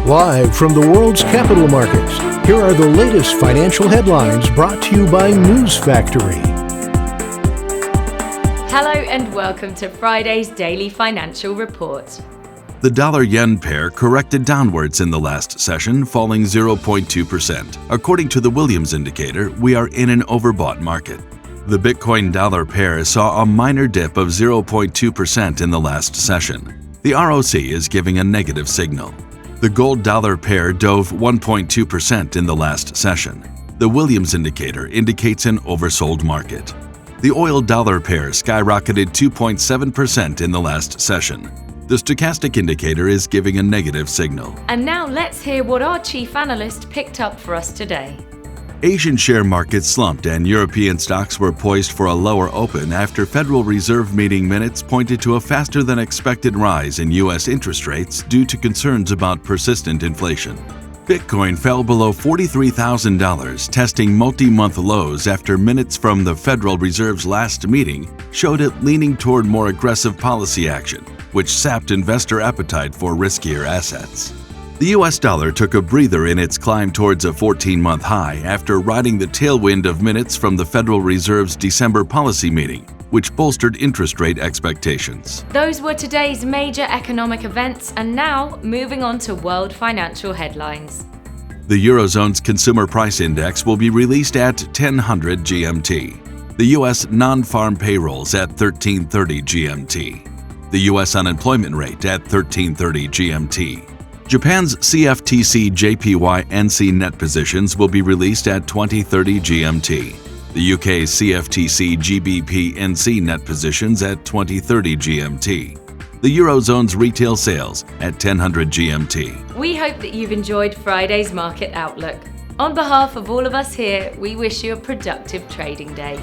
Live from the world's capital markets, here are the latest financial headlines brought to you by News Factory. Hello and welcome to Friday's Daily Financial Report. The dollar-yen pair corrected downwards in the last session, falling 0.2%. According to the Williams indicator, we are in an overbought market. The Bitcoin-dollar pair saw a minor dip of 0.2% in the last session. The ROC is giving a negative signal. The gold-dollar pair dove 1.2% in the last session. The Williams indicator indicates an oversold market. The oil-dollar pair skyrocketed 2.7% in the last session. The stochastic indicator is giving a negative signal. And now let's hear what our chief analyst picked up for us today. Asian share markets slumped and European stocks were poised for a lower open after Federal Reserve meeting minutes pointed to a faster-than-expected rise in U.S. interest rates due to concerns about persistent inflation. Bitcoin fell below $43,000, testing multi-month lows after minutes from the Federal Reserve's last meeting showed it leaning toward more aggressive policy action, which sapped investor appetite for riskier assets. The U.S. dollar took a breather in its climb towards a 14-month high after riding the tailwind of minutes from the Federal Reserve's December policy meeting, which bolstered interest rate expectations. Those were today's major economic events, and now moving on to world financial headlines. The Eurozone's Consumer Price Index will be released at 10:00 GMT. The U.S. non-farm payrolls at 13:30 GMT. The U.S. unemployment rate at 13:30 GMT. Japan's CFTC JPY NC net positions will be released at 20:30 GMT. The UK's CFTC GBP NC net positions at 20:30 GMT. The Eurozone's retail sales at 10:00 GMT. We hope that you've enjoyed Friday's market outlook. On behalf of all of us here, we wish you a productive trading day.